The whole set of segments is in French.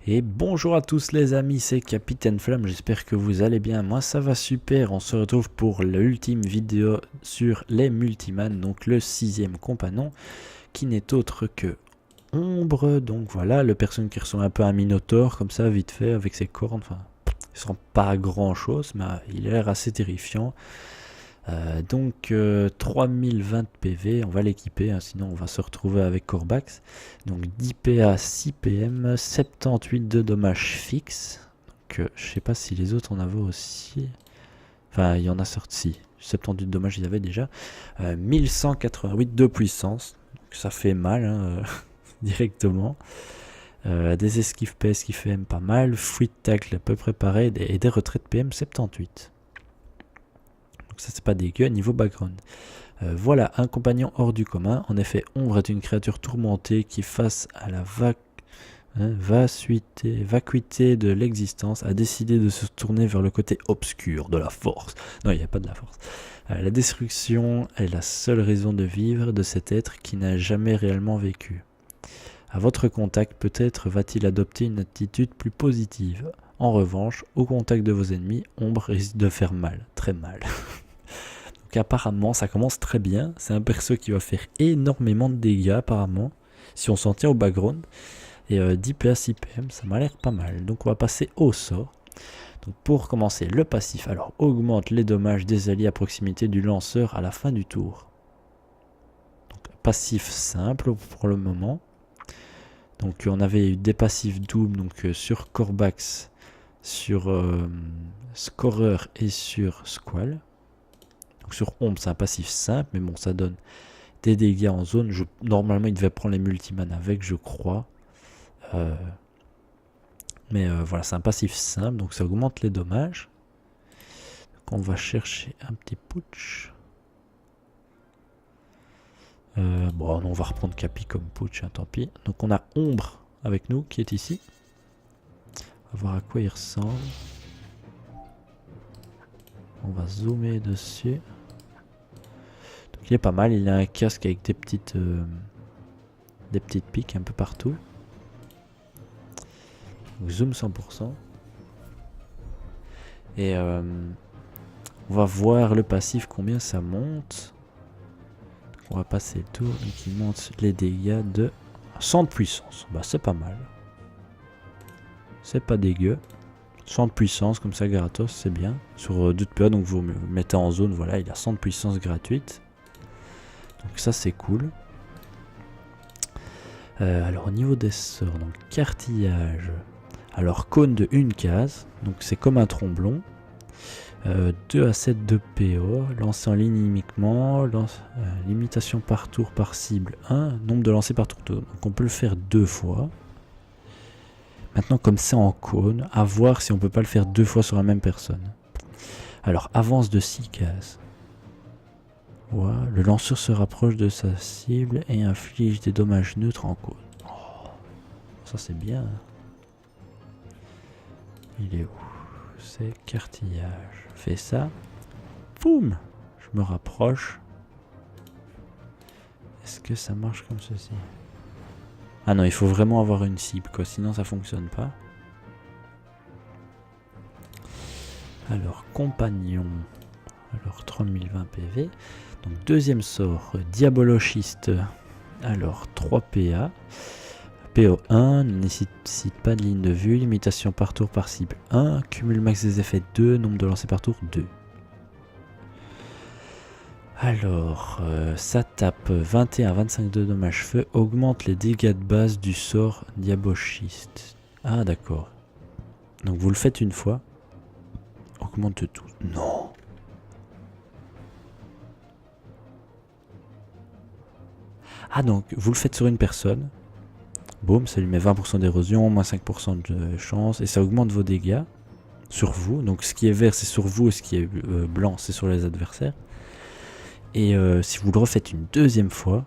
Et bonjour à tous les amis, c'est Capitaine Flamme, j'espère que vous allez bien, moi ça va super, on se retrouve pour l'ultime vidéo sur les Multimans, donc le 6ème compagnon, qui n'est autre que Ombre, donc voilà, le personnage qui ressemble un peu à un Minotaure, comme ça, vite fait, avec ses cornes, enfin, il ne sent pas à grand chose, mais il a l'air assez terrifiant. Donc 3020 PV, on va l'équiper, hein, sinon on va se retrouver avec Corbax. Donc 10 PA, 6 PM, 78 de dommages fixes. Donc je sais pas si les autres en avaient aussi. Enfin, il y en a sorti. 78 de dommages, ils avaient déjà. 1188 de puissance. Donc, ça fait mal, hein, directement. Des esquives PS qui fait pas mal. Fruit tackle à peu près pareil. Et des retraites PM 78. Donc ça c'est pas dégueu niveau background. Voilà un compagnon hors du commun. En effet, Ombre est une créature tourmentée qui, face à la vacuité de l'existence, a décidé de se tourner vers le côté obscur de la force. Non, il n'y a pas de la force. La destruction est la seule raison de vivre de cet être qui n'a jamais réellement vécu. À votre contact, peut-être va-t-il adopter une attitude plus positive. En revanche, au contact de vos ennemis, Ombre risque de faire mal, très mal. Donc apparemment ça commence très bien, c'est un perso qui va faire énormément de dégâts apparemment, si on s'en tient au background, et 10 PA 6 PM, ça m'a l'air pas mal. Donc on va passer au sort. Donc pour commencer, le passif, alors augmente les dommages des alliés à proximité du lanceur à la fin du tour. Donc passif simple pour le moment. Donc on avait eu des passifs doubles donc sur Corbax, sur Scorer et sur Squall. Donc sur Ombre c'est un passif simple, mais bon ça donne des dégâts en zone. Normalement il devait prendre les multiman avec, je crois. Mais voilà, c'est un passif simple, donc ça augmente les dommages. Donc on va chercher un petit putsch. Bon, on va reprendre Capi comme putsch, hein, tant pis. Donc on a Ombre avec nous qui est ici. On va voir à quoi il ressemble. On va zoomer dessus. Donc il est pas mal, il a un casque avec des petites piques un peu partout. Donc zoom 100%. Et on va voir le passif combien ça monte. Donc on va passer le tour. Donc il monte les dégâts de 100 de puissance. Bah c'est pas mal. C'est pas dégueu. 100 de puissance comme ça gratos, c'est bien. Sur 2 de PA, donc vous mettez en zone, voilà, il a 100 de puissance gratuite. Donc ça c'est cool. Alors au niveau des sorts, donc cartillage. Alors cône de 1 case, donc c'est comme un tromblon. 2 à 7 de PO, lancé en ligne uniquement, limitation par tour par cible 1, nombre de lancers par tour. Donc on peut le faire 2 fois. Maintenant comme c'est en cône, à voir si on peut pas le faire 2 fois sur la même personne. Alors avance de 6 cases. Voilà, le lanceur se rapproche de sa cible et inflige des dommages neutres en cône. Oh, ça c'est bien. Il est où? C'est cartillage. Fais ça. Boum! Je me rapproche. Est-ce que ça marche comme ceci? Ah non, il faut vraiment avoir une cible, quoi. Sinon, ça fonctionne pas. Alors, compagnon. Alors, 3020 PV. Donc, deuxième sort. Diabolochiste. Alors, 3 PA. PO1 ne nécessite pas de ligne de vue, limitation par tour par cible 1, cumul max des effets 2, nombre de lancers par tour 2. Alors, ça tape 21 à 25 de dommages feu, augmente les dégâts de base du sort diabochiste. Ah d'accord. Donc vous le faites une fois, augmente tout. Non. Ah donc vous le faites sur une personne. Boum, ça lui met 20% d'érosion, moins 5% de chance, et ça augmente vos dégâts sur vous. Donc ce qui est vert c'est sur vous, et ce qui est blanc c'est sur les adversaires. Et si vous le refaites une deuxième fois,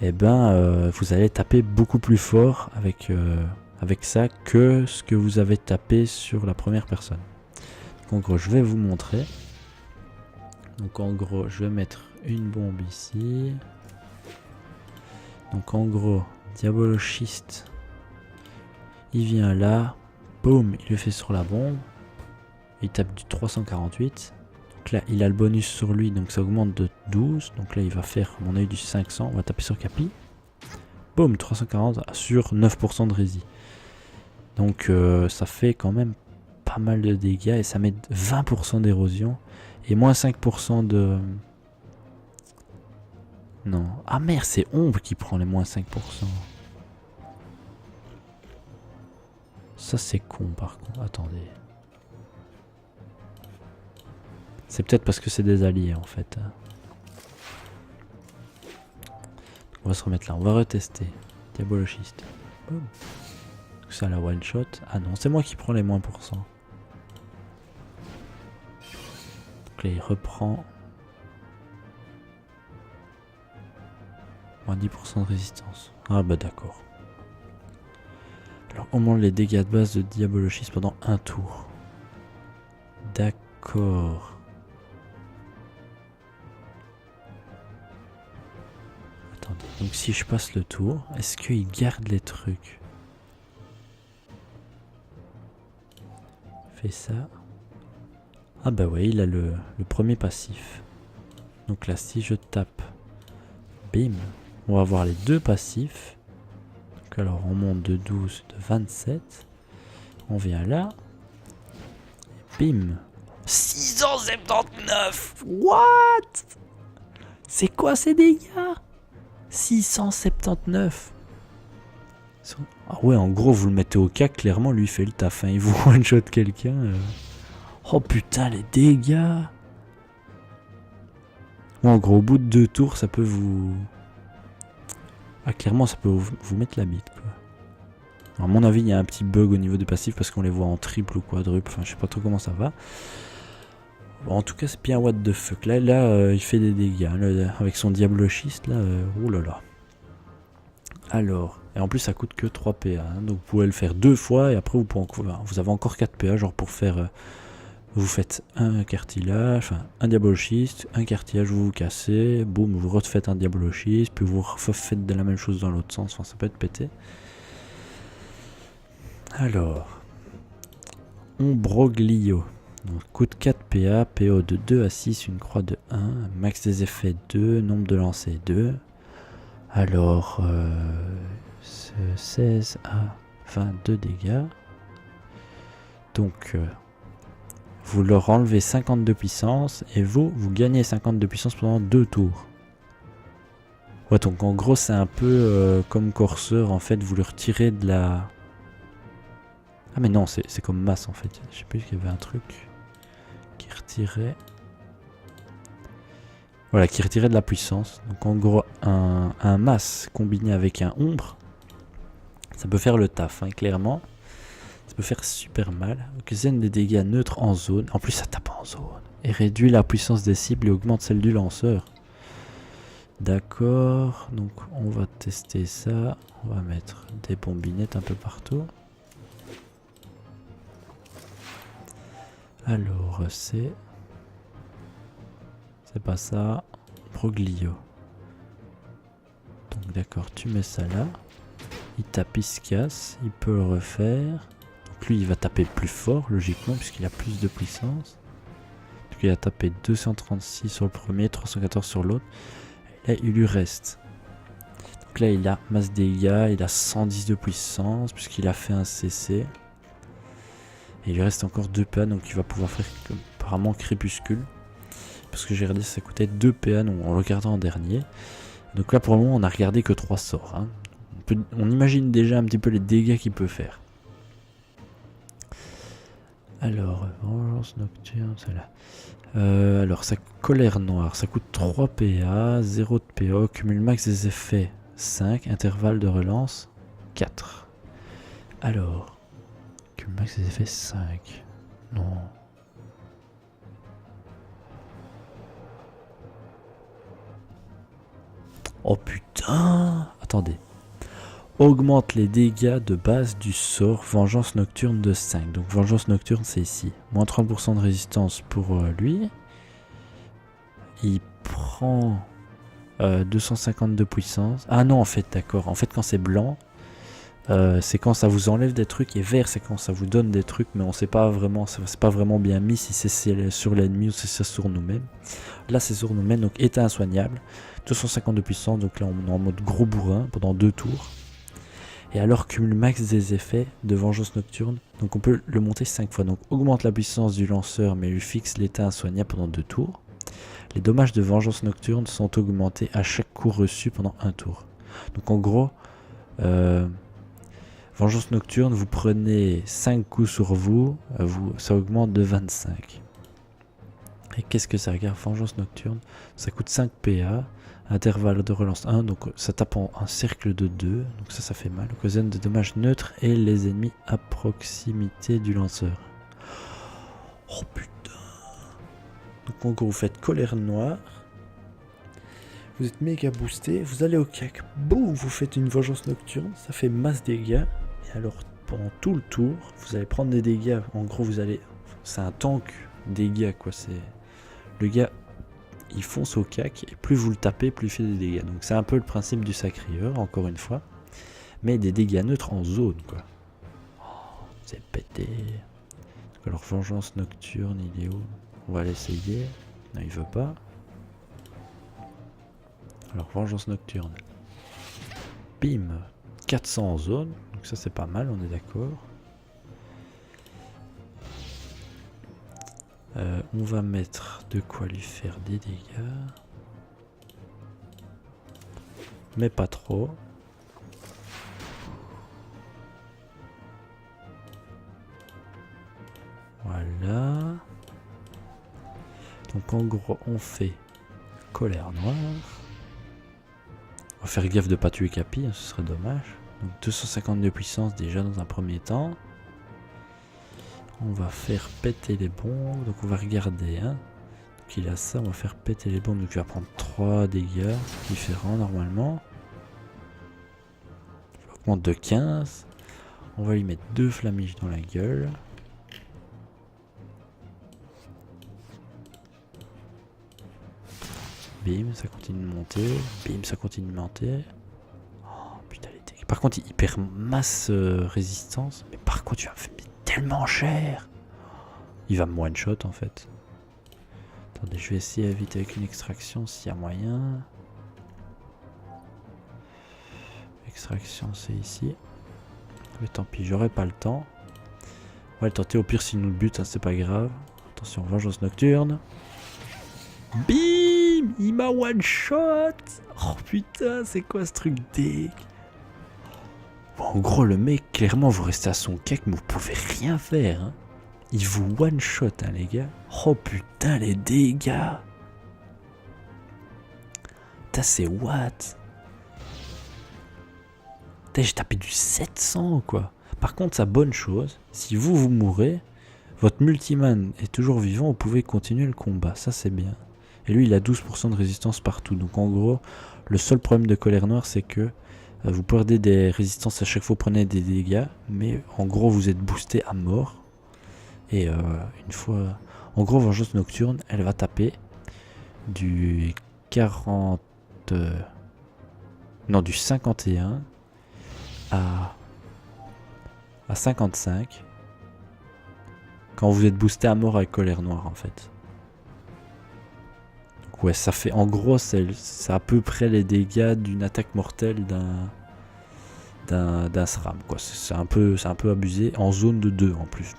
eh ben vous allez taper beaucoup plus fort avec ça que ce que vous avez tapé sur la première personne. Donc en gros je vais vous montrer. Donc en gros je vais mettre une bombe ici. Donc en gros Diabolochiste, Il vient là. Boum, il le fait sur la bombe. Il tape du 348. Donc là, il a le bonus sur lui, donc ça augmente de 12. Donc là, il va faire, à mon avis, du 500. On va taper sur Capi. Boum, 340 sur 9% de rési. Donc ça fait quand même pas mal de dégâts et ça met 20% d'érosion. Et moins 5% de... Non. Ah merde, c'est Ombre qui prend les moins 5%. Ça c'est con par contre. Attendez. C'est peut-être parce que c'est des alliés en fait. On va se remettre là. On va retester. Diabolochiste. Boum. Ça la one shot. Ah non, c'est moi qui prends les moins %. Donc là il reprend. Moins 10% de résistance. Ah bah d'accord. Alors on monte les dégâts de base de Diabolochiste pendant un tour. D'accord. Attendez, donc si je passe le tour, est-ce qu'il garde les trucs? Fait ça. Ah bah ouais, il a le premier passif. Donc là si je tape, bim, on va avoir les deux passifs. Donc alors on monte de 12, de 27. On vient là. Et bim. 679. What? C'est quoi ces dégâts? 679. Ah ouais, en gros vous le mettez au cas, clairement lui il fait le taf. Hein. Il vous one shot quelqu'un. Oh putain les dégâts. Bon, en gros au bout de 2 tours ça peut vous... Ah clairement ça peut vous mettre la bite quoi. Alors, à mon avis il y a un petit bug au niveau des passifs parce qu'on les voit en triple ou quadruple. Enfin je sais pas trop comment ça va. Bon, en tout cas c'est bien what the fuck. Là il fait des dégâts. Là, avec son Diabolochiste là. Oulala. Alors, et en plus ça coûte que 3 PA, hein, donc vous pouvez le faire 2 fois et après vous avez encore 4 PA, genre pour faire, vous faites un cartilage, enfin un Diabolochiste, un cartilage, vous vous cassez, boum, vous refaites un Diabolochiste, puis vous refaites de la même chose dans l'autre sens, enfin ça peut être pété. Alors, Ombroglio, donc coûte 4 PA, PO de 2 à 6, une croix de 1, max des effets 2, nombre de lancers 2. Alors, 16 à 22 dégâts. Donc, vous leur enlevez 50 de puissance et vous gagnez 50 de puissance pendant 2 tours. Ouais, donc en gros, c'est un peu comme Corseur, en fait, vous le retirez de la... Ah mais non, c'est comme masse, en fait. Je sais plus qu'il y avait un truc qui retirait... Voilà, qui retirait de la puissance. Donc en gros, un masse combiné avec un ombre, ça peut faire le taf, hein, clairement. Ça peut faire super mal. Occasionne des dégâts neutres en zone. En plus, ça tape en zone. Et réduit la puissance des cibles et augmente celle du lanceur. D'accord. Donc on va tester ça. On va mettre des bombinettes un peu partout. Alors, c'est pas ça. Broglio. Donc d'accord, tu mets ça là. Il tape, il se casse. Il peut le refaire. Donc lui, il va taper plus fort, logiquement, puisqu'il a plus de puissance. Donc il a tapé 236 sur le premier, 314 sur l'autre. Et là, il lui reste. Donc là, il a masse dégâts. Il a 110 de puissance, puisqu'il a fait un CC. Et il lui reste encore 2 PA, donc il va pouvoir faire apparemment Crépuscule. Parce que j'ai regardé, ça coûtait 2 PA en le regardant en dernier. Donc là, pour le moment, on a regardé que 3 sorts. Hein. On imagine déjà un petit peu les dégâts qu'il peut faire. Alors, vengeance nocturne, celle-là. Alors, sa colère noire, ça coûte 3 PA, 0 de PA, cumule max des effets 5, intervalle de relance 4. Alors, cumule max des effets 5. Non. Oh putain! Attendez. Augmente les dégâts de base du sort Vengeance Nocturne de 5. Donc Vengeance Nocturne c'est ici. Moins 30% de résistance pour lui. Il prend 250 de puissance. Ah non en fait d'accord. En fait quand c'est blanc, c'est quand ça vous enlève des trucs, et vert c'est quand ça vous donne des trucs, mais on sait pas vraiment, c'est pas vraiment bien mis si c'est sur l'ennemi ou si c'est sur nous-mêmes. Là c'est sur nous-mêmes, donc état insoignable, 250 de puissance, donc là on est en mode gros bourrin pendant 2 tours. Et alors cumule max des effets de vengeance nocturne, donc on peut le monter 5 fois, donc augmente la puissance du lanceur mais lui fixe l'état insoignable pendant 2 tours. Les dommages de vengeance nocturne sont augmentés à chaque coup reçu pendant 1 tour. Donc en gros, vengeance nocturne, vous prenez 5 coups sur vous, ça augmente de 25. Et qu'est-ce que ça regarde? Vengeance nocturne, ça coûte 5 PA, intervalle de relance 1, donc ça tape en un cercle de 2, donc ça fait mal. Occasionne de dommages neutres et les ennemis à proximité du lanceur. Oh putain. Donc en gros vous faites colère noire, vous êtes méga boosté, vous allez au cac, boum, vous faites une vengeance nocturne, ça fait masse dégâts, et alors pendant tout le tour, vous allez prendre des dégâts, en gros vous allez, c'est un tank dégâts quoi, c'est, le gars il fonce au cac, et plus vous le tapez, plus il fait des dégâts, donc c'est un peu le principe du sacrieur, encore une fois, mais des dégâts neutres en zone quoi. Oh, c'est pété. Donc, alors vengeance nocturne, il est où? On va l'essayer. Non, il veut pas. Alors, vengeance nocturne. Bim, 400 en zone. Donc ça, c'est pas mal, on est d'accord. On va mettre de quoi lui faire des dégâts. Mais pas trop. Voilà. Donc en gros, on fait colère noire. On va faire gaffe de pas tuer Capi, hein, ce serait dommage. Donc 250 de puissance déjà dans un premier temps. On va faire péter les bombes. Donc on va regarder. Hein. Donc il a ça, on va faire péter les bombes. Donc il va prendre 3 dégâts différents normalement. On augmente de 15. On va lui mettre 2 flamiges dans la gueule. Bim, ça continue de monter. Bim, ça continue de monter. Oh putain, les dégâts. Par contre, il perd masse résistance. Mais par contre, tu vas me faire tellement cher. Il va me one-shot en fait. Attendez, je vais essayer vite avec une extraction s'il y a moyen. Extraction, c'est ici. Mais tant pis, j'aurai pas le temps. On va le tenter. Au pire, s'il nous le bute, hein, c'est pas grave. Attention, vengeance nocturne. Bim! Il m'a one shot! Oh putain, c'est quoi ce truc deg? Bon, en gros, le mec, clairement, vous restez à son cake, mais vous pouvez rien faire. Hein. Il vous one shot, hein, les gars. Oh putain, les dégâts! Putain, c'est what? Putain, j'ai tapé du 700, quoi. Par contre, sa bonne chose, si vous mourrez, votre multiman est toujours vivant, vous pouvez continuer le combat. Ça, c'est bien. Et lui, il a 12% de résistance partout. Donc en gros, le seul problème de colère noire, c'est que vous perdez des résistances à chaque fois que vous prenez des dégâts. Mais en gros, vous êtes boosté à mort. Et une fois... En gros, vengeance nocturne, elle va taper du 40... Non, du 51 à 55. Quand vous êtes boosté à mort avec colère noire, en fait. Ouais, ça fait en gros, c'est à peu près les dégâts d'une attaque mortelle d'un SRAM, quoi. C'est un peu abusé, en zone de 2 en plus.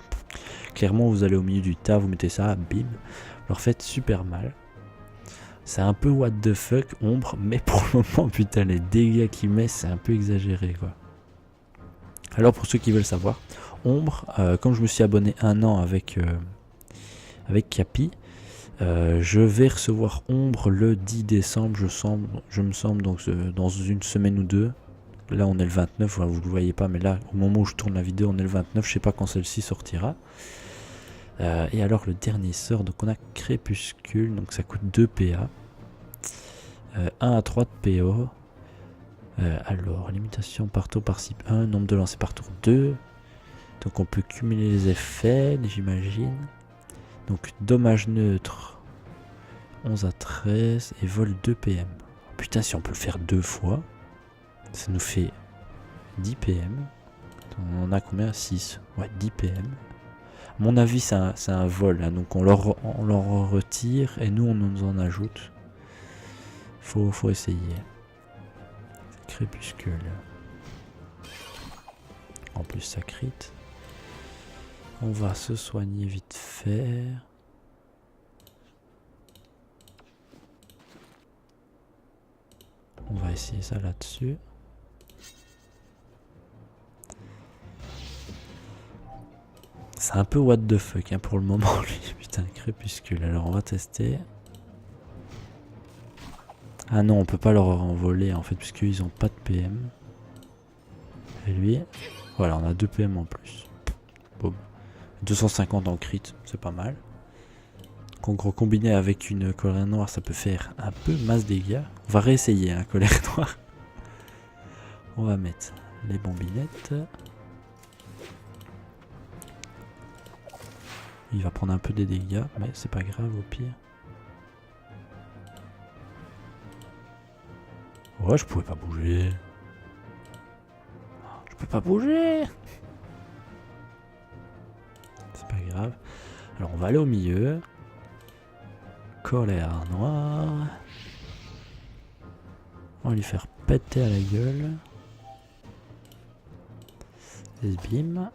Clairement, vous allez au milieu du tas, vous mettez ça, bim, vous leur faites super mal. C'est un peu what the fuck, ombre, mais pour le moment, putain, les dégâts qu'il met, c'est un peu exagéré, quoi. Alors, pour ceux qui veulent savoir, ombre, comme je me suis abonné 1 an avec Capi, je vais recevoir Ombre le 10 décembre, je me semble, donc dans une semaine ou deux. Là, on est le 29, voilà, vous ne le voyez pas, mais là, au moment où je tourne la vidéo, on est le 29, je sais pas quand celle-ci sortira. Et alors, le dernier sort, donc on a Crépuscule, donc ça coûte 2 PA. 1 à 3 de PO. Alors, limitation par tour par cible 1, nombre de lancers par tour 2. Donc on peut cumuler les effets, j'imagine. Donc dommage neutre 11 à 13 et vol 2 PM. Putain, si on peut le faire 2 fois, ça nous fait 10 PM. On en a combien? 6. Ouais, 10 PM. À mon avis, c'est un vol. Hein, donc on leur retire et nous, on nous en ajoute. Faut essayer. Crépuscule. En plus, ça crit. On va se soigner vite fait. On va essayer ça là-dessus. C'est un peu what the fuck hein, pour le moment, lui. Putain, crépuscule. Alors, on va tester. Ah non, on peut pas leur envoler en fait, puisqu'ils ont pas de PM. Et lui, voilà, on a 2 PM en plus. Boum. 250 en crit, c'est pas mal. Combiné avec une colère noire, ça peut faire un peu masse dégâts. On va réessayer, hein, colère noire. On va mettre les bombinettes. Il va prendre un peu des dégâts, mais c'est pas grave au pire. Ouais, je pouvais pas bouger. Je peux pas bouger. C'est pas grave. Alors on va aller au milieu. Colère noire. On va lui faire péter à la gueule. Et bim.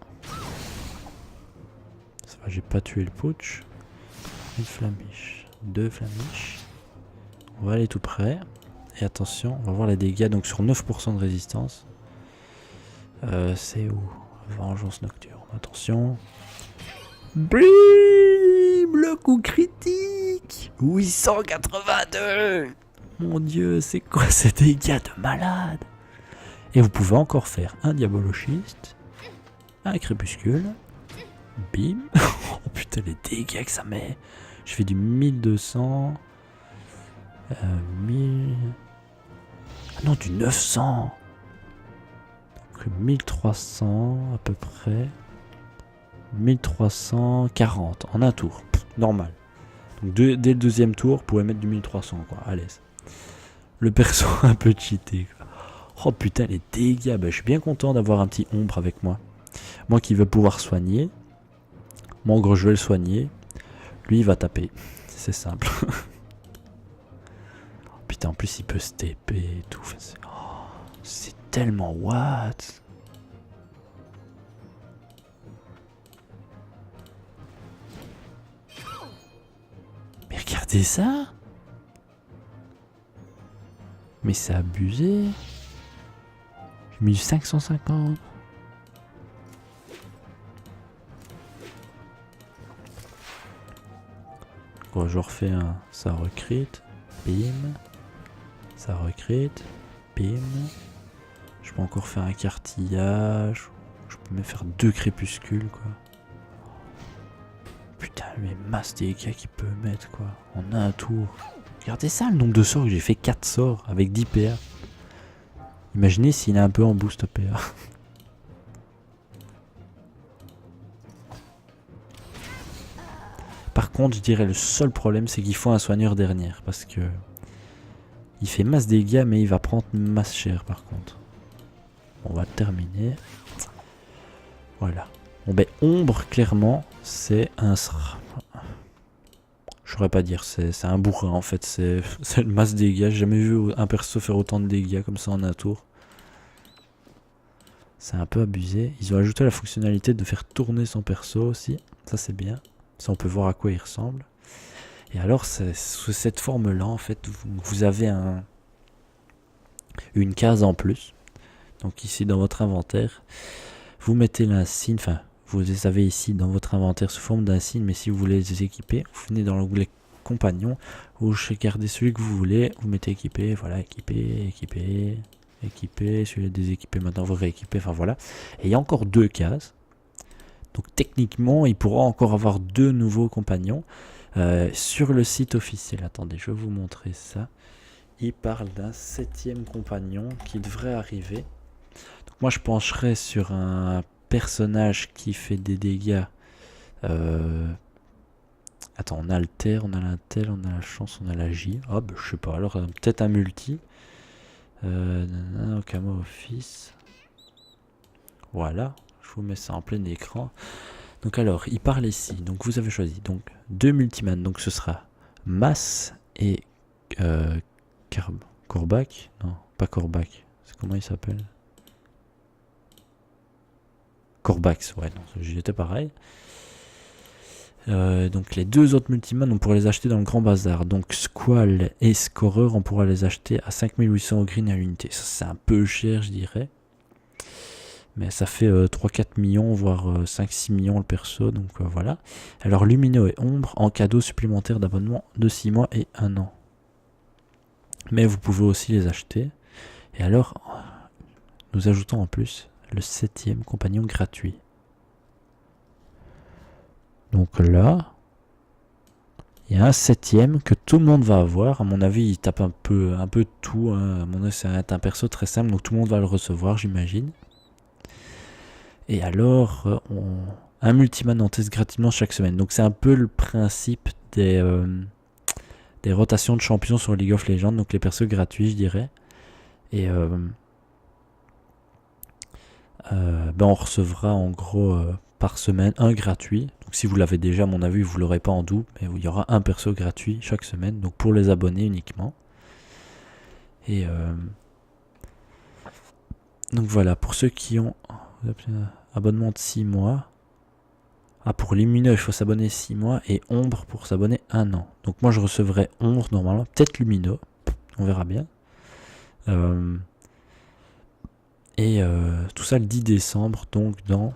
Ça va, j'ai pas tué le putsch. Une flamiche. 2 flamiches. On va aller tout près. Et attention, on va voir les dégâts. Donc sur 9% de résistance. C'est où? Vengeance nocturne. Attention. Bim! Le coup critique! 882! Mon dieu, c'est quoi ces dégâts de malade? Et vous pouvez encore faire un diabolochiste, un crépuscule. Bim! Oh putain, les dégâts que ça met! Je fais du 1200. 1000. Ah non, du 900! Donc 1300 à peu près. 1340 en un tour. Normal. Donc dès le deuxième tour, vous pouvez mettre du 1300 quoi. À l'aise. Le perso un peu cheaté. Quoi. Oh putain, les dégâts. Bah, je suis bien content d'avoir un petit ombre avec moi. Moi qui veux pouvoir soigner. Mon gros, je vais le soigner. Lui, il va taper. C'est simple. Oh, putain, en plus, il peut se TP et tout. C'est tellement what? Mais regardez ça! Mais c'est abusé! J'ai mis 550. Bon, je refais un. Ça recrute. Bim. Ça recrute. Bim. Je peux encore faire un cartillage. Je peux même faire 2 crépuscules quoi. Putain, mais masse dégâts qu'il peut mettre quoi. En un tour. Regardez ça, le nombre de sorts que j'ai fait. 4 sorts avec 10 PA. Imaginez s'il est un peu en boost PA. Par contre, je dirais le seul problème, c'est qu'il faut un soigneur dernière. Parce que il fait masse dégâts, mais il va prendre masse cher par contre. On va terminer. Voilà. Bon ben, ombre, clairement, c'est un... Je saurais pas dire, c'est un bourrin en fait, c'est une masse de dégâts. J'ai jamais vu un perso faire autant de dégâts comme ça en un tour. C'est un peu abusé. Ils ont ajouté la fonctionnalité de faire tourner son perso aussi. Ça c'est bien. Ça on peut voir à quoi il ressemble. Et alors sous cette forme là en fait, vous avez une case en plus. Donc ici dans votre inventaire, vous mettez l'insigne, enfin vous les avez ici dans votre inventaire sous forme d'insigne, mais si vous voulez les équiper, vous venez dans l'onglet compagnon, vous gardez celui que vous voulez, vous mettez équiper, voilà, équiper, équiper, équiper, celui-là déséquipé, maintenant vous rééquipez, enfin voilà. Et il y a encore 2 cases. Donc techniquement, il pourra encore avoir 2 nouveaux compagnons sur le site officiel. Attendez, je vais vous montrer ça. Il parle d'un 7e compagnon qui devrait arriver. Donc moi je pencherais sur un personnage qui fait des dégâts. Attends, on a le terre, on a l'intel, on a la chance, on a la J. Ah bah je sais pas, alors peut-être un multi. Okama Office. Voilà, je vous mets ça en plein écran. Donc alors, il parle ici. Donc vous avez choisi donc 2 multiman. Donc ce sera Mass et Corbac. Non, pas Corbac. Comment il s'appelle? Corbax, ouais, non, j'étais pareil. Donc les 2 autres multiman, on pourra les acheter dans le grand bazar. Donc Squall et Scorer, on pourra les acheter à 5800 au green à l'unité. Ça c'est un peu cher, je dirais. Mais ça fait 3-4 millions, voire 5-6 millions le perso, donc voilà. Alors Lumineux et Ombre en cadeau supplémentaire d'abonnement de 6 mois et 1 an. Mais vous pouvez aussi les acheter. Et alors, nous ajoutons en plus le 7e compagnon gratuit. Donc là, il y a un 7e que tout le monde va avoir. À mon avis, il tape un peu tout. Hein. À mon avis, c'est un perso très simple, donc tout le monde va le recevoir, j'imagine. Et alors, un multiman en teste gratuitement chaque semaine. Donc c'est un peu le principe des rotations de champions sur League of Legends. Donc les persos gratuits, je dirais. Et on recevra en gros par semaine un gratuit. Donc si vous l'avez déjà, à mon avis, vous l'aurez pas en double. Mais il y aura un perso gratuit chaque semaine. Donc pour les abonnés uniquement. Et donc voilà, pour ceux qui ont abonnement de 6 mois. Ah, pour Lumineux, il faut s'abonner 6 mois. Et Ombre pour s'abonner 1 an. Donc moi, je recevrai Ombre normalement. Peut-être Lumineux. On verra bien. Et tout ça le 10 décembre. Donc dans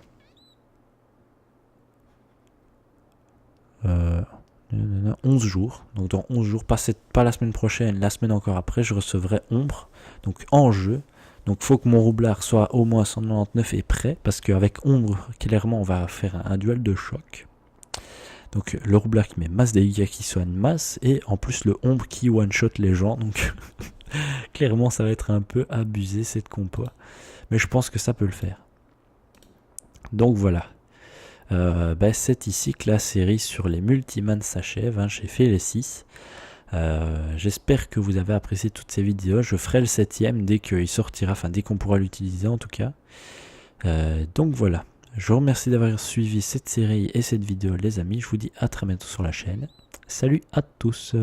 11 jours. Donc dans 11 jours. Pas la semaine prochaine. La semaine encore après, je recevrai Ombre. Donc en jeu. Donc il faut que mon roublard soit au moins 199 et prêt. Parce qu'avec Ombre, clairement, on va faire un duel de choc. Donc le roublard qui met masse des dégâts qui soigne masse. Et en plus le Ombre qui one-shot les gens. Donc clairement ça va être un peu abusé cette compo. Mais je pense que ça peut le faire. Donc voilà. C'est ici que la série sur les multimans s'achève. Hein. J'ai fait les 6. J'espère que vous avez apprécié toutes ces vidéos. Je ferai le 7e dès qu'il sortira, enfin dès qu'on pourra l'utiliser en tout cas. Donc voilà. Je vous remercie d'avoir suivi cette série et cette vidéo les amis. Je vous dis à très bientôt sur la chaîne. Salut à tous.